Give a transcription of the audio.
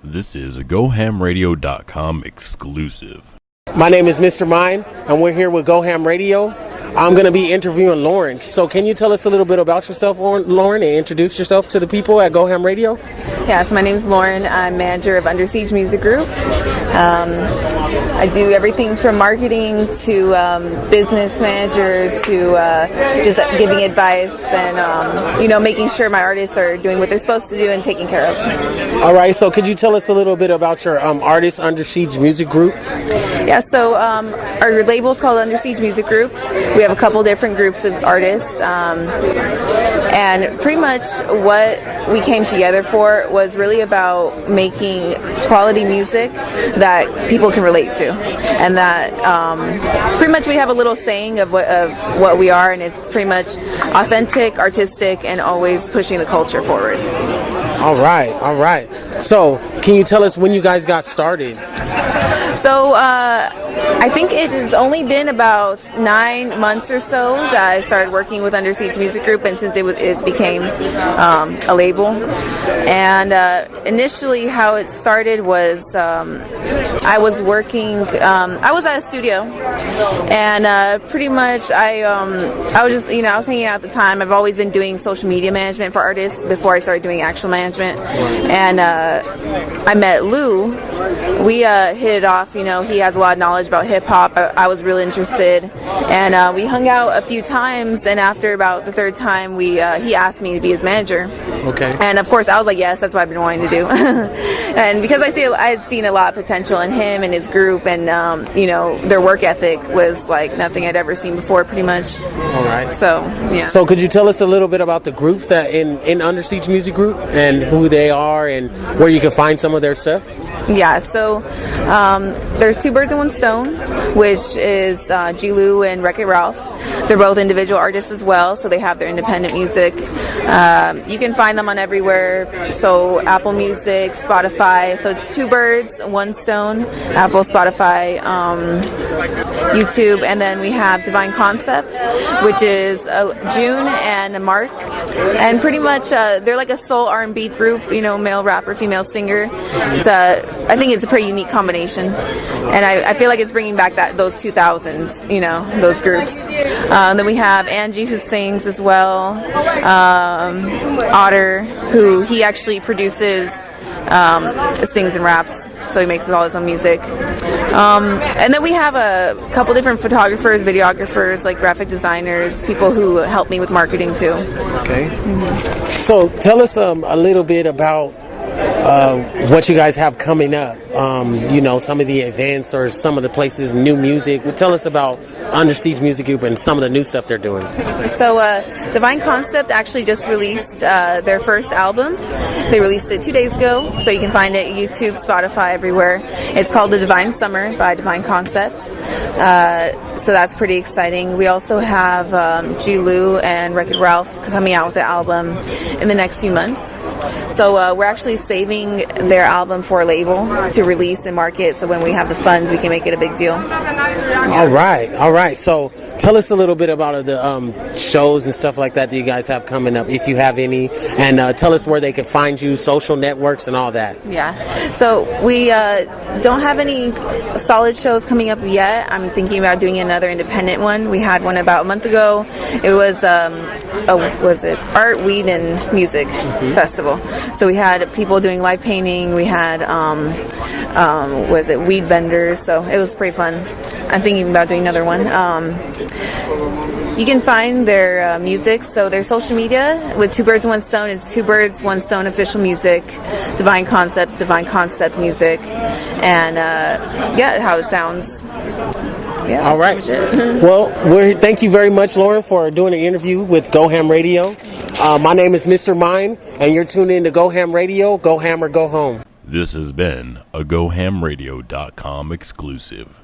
This is a GoHamRadio.com exclusive. My name is Mr. Mine, and we're here with Go Ham Radio. I'm going to be interviewing Lauren. So can you tell us a little bit about yourself, Lauren, and introduce yourself to the people at Go Ham Radio? Yes, my name is Lauren. I'm manager of Under Siege Music Group. I do everything from marketing to business manager to just giving advice and, making sure my artists are doing what they're supposed to do and taken care of. All right, so could you tell us a little bit about your artist Under Siege Music Group? Yeah, so our label is called Under Siege Music Group. We have a couple different groups of artists, and pretty much what we came together for was really about making quality music that people can relate to, and that pretty much we have a little saying of what we are, and it's pretty much authentic, artistic, and always pushing the culture forward. All right. So can you tell us when you guys got started? So I think it has only been about 9 months or so that I started working with Under Siege Music Group, and since it became a label. And initially how it started was I was working, I was at a studio, and pretty much I was just, I was hanging out at the time. I've always been doing social media management for artists before I started doing actual management. And I met Lou. We hit it off. He has a lot of knowledge about hip-hop. I was really interested, and we hung out a few times, and after about the third time, he asked me to be his manager. Okay. And of course I was like, yes, that's what I've been wanting to do. And because I had seen a lot of potential in him and his group, and their work ethic was like nothing I'd ever seen before, pretty much. All right. So yeah. So could you tell us a little bit about the groups that in Under Siege Music Group, and who they are and where you can find some of their stuff? Yeah, so there's Two Birds and One Stone, which is G. Lou and Wreck-It Ralph. They're both individual artists as well, so they have their independent music. You can find them on everywhere, so Apple Music, Spotify. So it's Two Birds, One Stone, Apple, Spotify, YouTube, and then we have Divine Concept, which is June and Mark. And pretty much they're like a soul R&B group, male rapper, female singer. I think it's a pretty unique combination, and I feel like it's bringing back those 2000s, those groups. Then we have Angie, who sings as well. Otter, who he actually produces, sings and raps, so he makes all his own music. And then we have a couple different photographers, videographers, like graphic designers, people who help me with marketing too. Okay. Mm-hmm. So tell us a little bit about what you guys have coming up, some of the events or some of the places, new music. Tell us about Under Siege Music Group and some of the new stuff they're doing. So Divine Concept actually just released their first album. They released it 2 days ago, so you can find it YouTube, Spotify, everywhere. It's called The Divine Summer by Divine Concept. So that's pretty exciting. We also have G. Lou and Wreck-It Ralph coming out with the album in the next few months. So we're actually saving their album for a label to release and market, so when we have the funds, we can make it a big deal. All right. So tell us a little bit about the shows and stuff like that you guys have coming up, if you have any, and tell us where they can find you, social networks and all that. Yeah. So we don't have any solid shows coming up yet. I'm thinking about doing another independent one. We had one about a month ago. It was Art, Weed, and Music Festival. So we had people doing live painting. We had weed vendors. So it was pretty fun. I'm thinking about doing another one. You can find their music, so their social media with Two Birds, One Stone. It's Two Birds, One Stone official music. Divine Concepts, Divine Concept music, and how it sounds. Yeah, all right. Well, thank you very much, Lauren, for doing an interview with Go Ham Radio. My name is Mr. Mine, and you're tuned in to Go Ham Radio. Go Ham or go home. This has been a GoHamRadio.com exclusive.